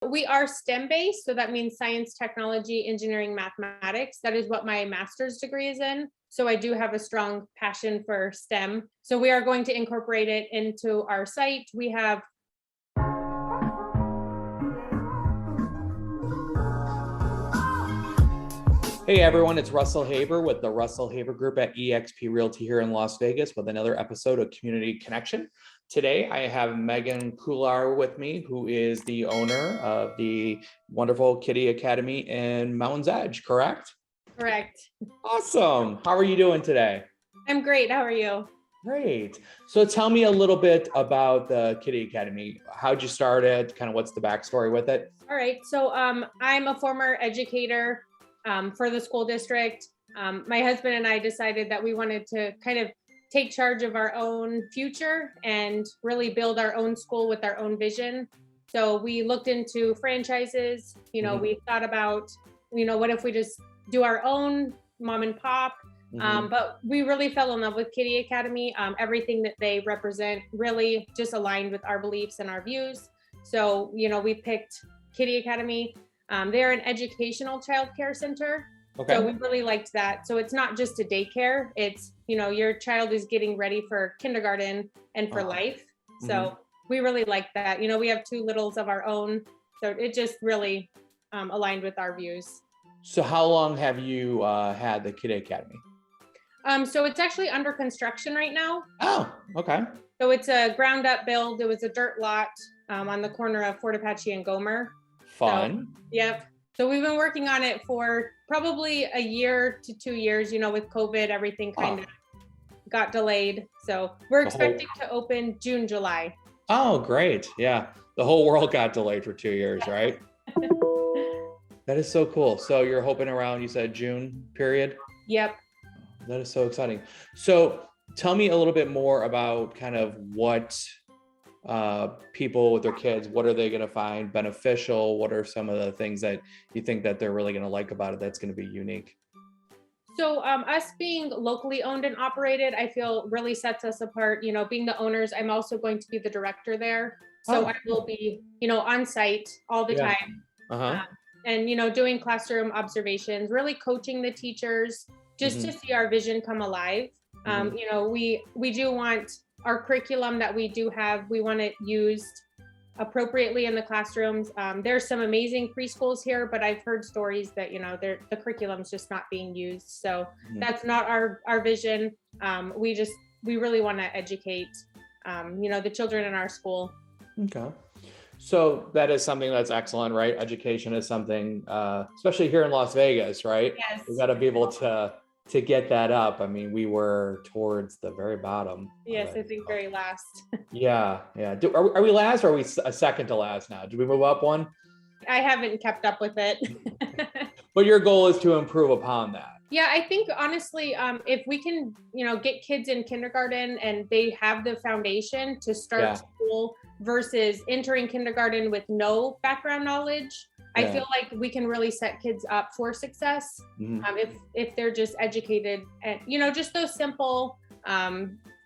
We are STEM based, so that means science, technology, engineering, mathematics. That is what my master's degree is in. So I do have a strong passion for STEM. So we are going to incorporate it into our site. We have Hey everyone, it's Russell Haber with the Russell Haber Group at eXp Realty here in Las Vegas with another episode of Community Connection. Today I have Meghan Kular with me, who is the owner of the wonderful Kiddie Academy in Mountain's Edge, correct? Correct. Awesome. How are you doing today? I'm great. How are you? Great. So tell me a little bit about the Kiddie Academy. How'd you start it? Kind of what's the backstory with it? All right. So I'm a former educator for the school district. My husband and I decided that we wanted to kind of take charge of our own future and really build our own school with our own vision. So we looked into franchises, we thought about, what if we just do our own mom and pop? But we really fell in love with Kiddie Academy. Everything that they represent really just aligned with our beliefs and our views. So, we picked Kiddie Academy. They're an educational childcare center. Okay. So we really liked that. So it's not just a daycare. It's, your child is getting ready for kindergarten and for life. So we really liked that. We have two littles of our own. So it just really aligned with our views. So how long have you had the Kiddie Academy? So it's actually under construction right now. Oh, okay. So it's a ground up build. It was a dirt lot on the corner of Fort Apache and Gomer. Fun. So, yep. So we've been working on it for probably a year to 2 years. With COVID, everything kind of got delayed. So we're expecting to open June, July. Oh, great. Yeah. The whole world got delayed for 2 years, right? That is so cool. So you're hoping around, you said June period? Yep. That is so exciting. So tell me a little bit more about kind of what people with their kids, what are they going to find beneficial? What are some of the things that you think that they're really going to like about it that's going to be unique? So us being locally owned and operated, I feel really sets us apart. Being the owners, I'm also going to be the director there. So I will be, on site all the time. And, doing classroom observations, really coaching the teachers just to see our vision come alive. We do want our curriculum that we do have, we want it used appropriately in the classrooms. There's some amazing preschools here, but I've heard stories that, the curriculum's just not being used. So that's not our vision. We really want to educate, the children in our school. Okay. So that is something that's excellent, right? Education is something, especially here in Las Vegas, right? Yes. We got to be able to get that up. I mean, we were towards the very bottom. Yes, I think very last. Yeah. Are we last or are we a second to last now? Did we move up one? I haven't kept up with it. But your goal is to improve upon that. Yeah, I think honestly, if we can, get kids in kindergarten and they have the foundation to start school versus entering kindergarten with no background knowledge, I feel like we can really set kids up for success if they're just educated and, just those simple,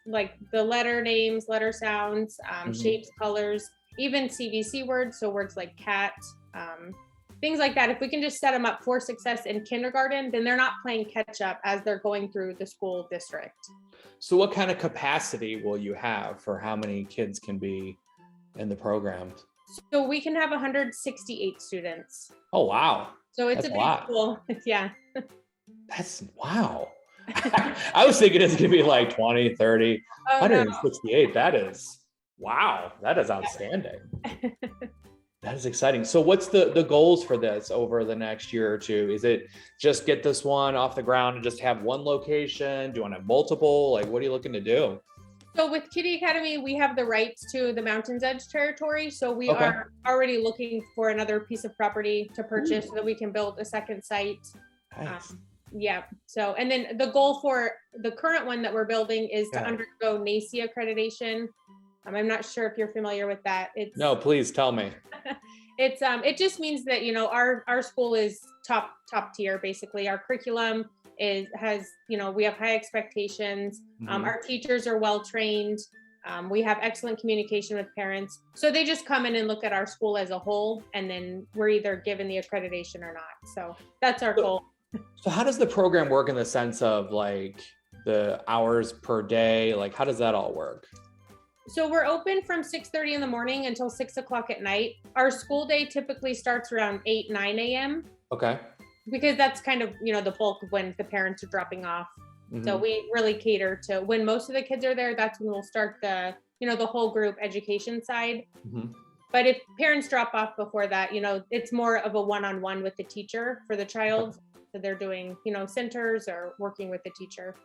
like the letter names, letter sounds, shapes, colors, even CVC words. So words like cat, things like that. If we can just set them up for success in kindergarten, then they're not playing catch up as they're going through the school district. So what kind of capacity will you have for how many kids can be in the program? So we can have 168 students. Oh, wow. So it's a big school. Yeah. That's wow. I was thinking it's going to be like 20, 30, 168. No. That is, wow. That is outstanding. That is exciting. So what's the goals for this over the next year or two? Is it just get this one off the ground and just have one location? Do you want to have multiple? Like, what are you looking to do? So with Kiddie Academy, we have the rights to the Mountain's Edge territory. So we are already looking for another piece of property to purchase so that we can build a second site. Nice. So, and then the goal for the current one that we're building is to undergo NACE accreditation. I'm not sure if you're familiar with that. No, please tell me. It just means that, our school is top tier, basically. Our curriculum has we have high expectations. Our teachers are well trained. We have excellent communication with parents. So they just come in and look at our school as a whole, and then we're either given the accreditation or not. So that's our goal. So how does the program work in the sense of like the hours per day? Like, how does that all work? So we're open from 6:30 in the morning until 6 o'clock at night. Our school day typically starts around 8, 9 a.m. Okay. because that's kind of, the bulk of when the parents are dropping off. So we really cater to when most of the kids are there. That's when we'll start the whole group education side. But if parents drop off before that, it's more of a one-on-one with the teacher for the child. So they're doing, centers or working with the teacher.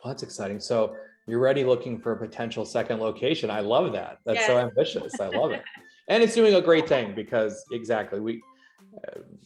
Well, that's exciting. So you're already looking for a potential second location. I love that. That's so ambitious. I love it. And it's doing a great thing because exactly,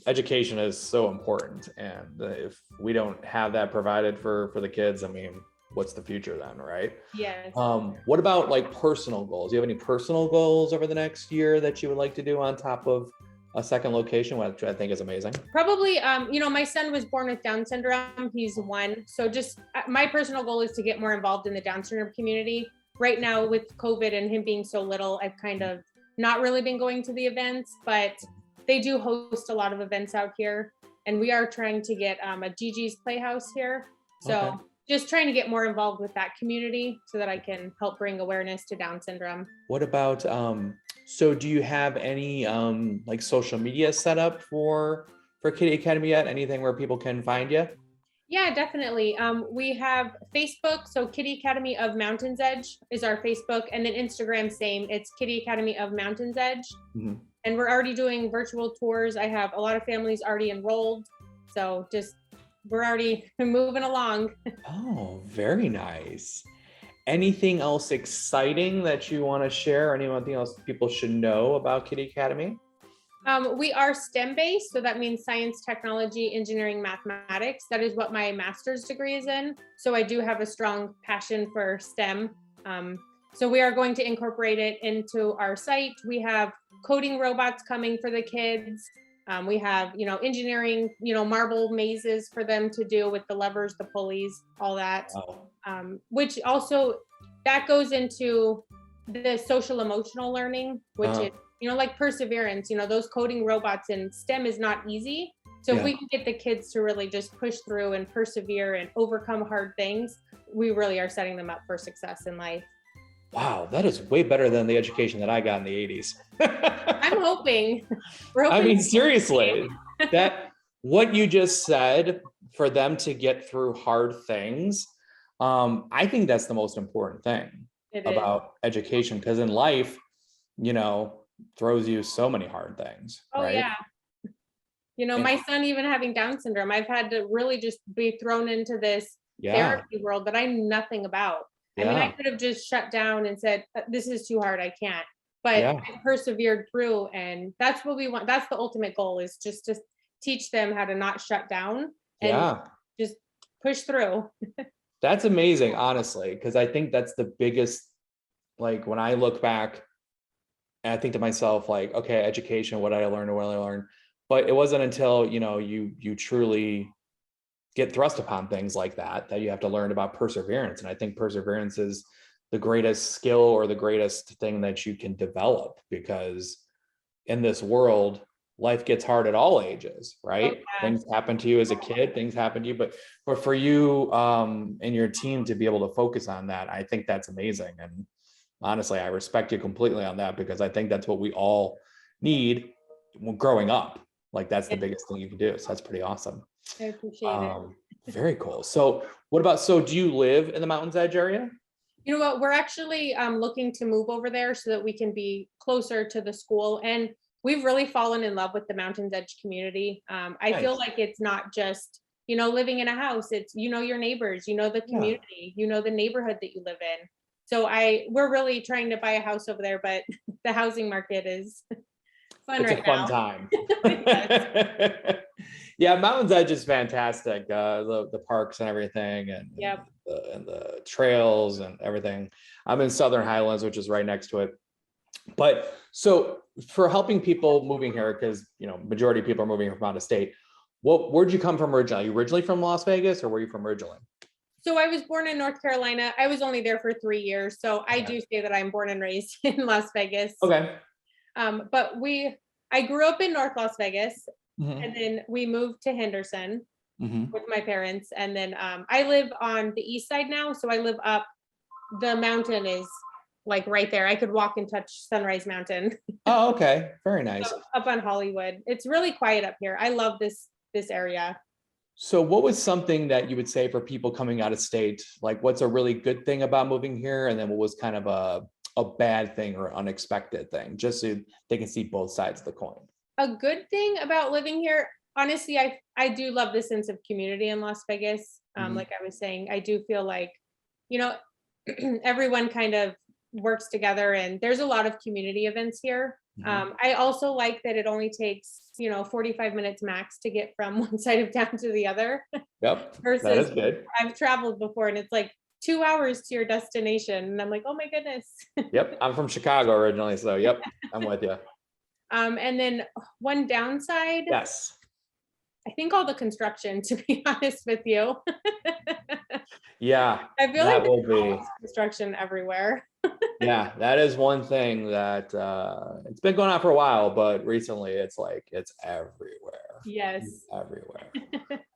education is so important. And if we don't have that provided for the kids, I mean, what's the future then, right? Yes. What about like personal goals? Do you have any personal goals over the next year that you would like to do on top of a second location, which I think is amazing? Probably, my son was born with Down syndrome. He's 1. So just my personal goal is to get more involved in the Down syndrome community. Right now with COVID and him being so little, I've kind of not really been going to the events, but they do host a lot of events out here. And we are trying to get a Gigi's Playhouse here. So just trying to get more involved with that community so that I can help bring awareness to Down syndrome. What about, so do you have any like social media set up for Kiddie Academy yet? Anything where people can find you? Yeah, definitely. We have Facebook. So Kiddie Academy of Mountains Edge is our Facebook, and then Instagram, same. It's Kiddie Academy of Mountains Edge. And we're already doing virtual tours. I have a lot of families already enrolled. So we're already moving along. Oh, very nice. Anything else exciting that you want to share? Anything else people should know about Kiddie Academy? We are STEM based. So that means science, technology, engineering, mathematics. That is what my master's degree is in. So I do have a strong passion for STEM. So we are going to incorporate it into our site. We have coding robots coming for the kids. We have, engineering, marble mazes for them to do with the levers, the pulleys, all that. Wow. Which also, that goes into the social emotional learning, which is, like perseverance, those coding robots in STEM is not easy. So if we can get the kids to really just push through and persevere and overcome hard things, we really are setting them up for success in life. Wow, that is way better than the education that I got in the 80s. I'm hoping. I mean, seriously, what you just said, for them to get through hard things, I think that's the most important thing about education, because in life, throws you so many hard things. Oh, right? Yeah. My son, even having Down syndrome, I've had to really just be thrown into this therapy world that I knew nothing about. I mean, I could have just shut down and said, this is too hard, I can't. But I persevered through, and that's what we want. That's the ultimate goal, is just to teach them how to not shut down and just push through. That's amazing, honestly, because I think that's the biggest, like when I look back, and I think to myself, like, okay, education, what did I learn? But it wasn't until, you truly get thrust upon things like that you have to learn about perseverance. And I think perseverance is the greatest skill or the greatest thing that you can develop, because in this world, life gets hard at all ages, right? Okay. Things happen to you as a kid, things happen to you, but for you and your team to be able to focus on that, I think that's amazing. And honestly, I respect you completely on that, because I think that's what we all need growing up. Like, that's the biggest thing you can do. So that's pretty awesome. I appreciate it. Very cool. So do you live in the Mountains Edge area? You know what, we're actually looking to move over there so that we can be closer to the school. And we've really fallen in love with the Mountains Edge community. I feel like it's not just, living in a house. It's, your neighbors, the community, the neighborhood that you live in. So we're really trying to buy a house over there, but the housing market is fun right now. It's a fun time. Yeah, Mountains Edge is fantastic. The parks and everything, and the trails and everything. I'm in Southern Highlands, which is right next to it. But so for helping people moving here, because majority of people are moving from out of state, where'd you come from originally? Are you originally from Las Vegas, or were you from originally? So I was born in North Carolina. I was only there for 3 years. So I do say that I'm born and raised in Las Vegas. Okay. But I grew up in North Las Vegas, Mhm. and then we moved to Henderson Mhm. with my parents. And then I live on the east side now. So I live up, the mountain is like right there. I could walk and touch Sunrise Mountain. Oh, okay. Very nice. Up on Hollywood. It's really quiet up here. I love this area. So what was something that you would say for people coming out of state? Like, what's a really good thing about moving here? And then what was kind of a bad thing or unexpected thing, just so they can see both sides of the coin? A good thing about living here, honestly, I do love the sense of community in Las Vegas. Mhm. Like I was saying, I do feel like, you know, everyone kind of works together, and there's a lot of community events here. Mhm. I also like that it only takes, 45 minutes max to get from one side of town to the other. Yep, that Versus is good. I've traveled before and it's like 2 hours to your destination. And I'm like, oh my goodness. Yep, I'm from Chicago originally, so yep, I'm with you. And then one downside, Yes. I think all the construction, to be honest with you. Yeah, I feel that like will there's be. always construction everywhere. Yeah, that is one thing that it's been going on for a while, but recently it's like it's everywhere. Yes. It's everywhere.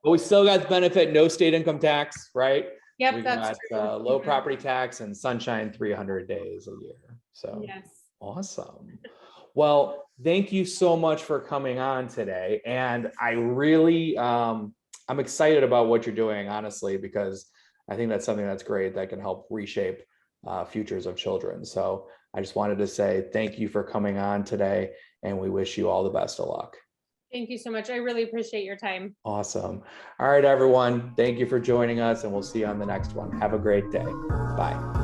But we still got the benefit, no state income tax, right? Yep, We that's got true. low Mhm. property tax and sunshine 300 days a year. So Yes. awesome. Well, thank you so much for coming on today. And I really, I'm excited about what you're doing, honestly, because I think that's something that's great that can help reshape futures of children. So I just wanted to say thank you for coming on today, and we wish you all the best of luck. Thank you so much. I really appreciate your time. Awesome. All right, everyone. Thank you for joining us, and we'll see you on the next one. Have a great day. Bye.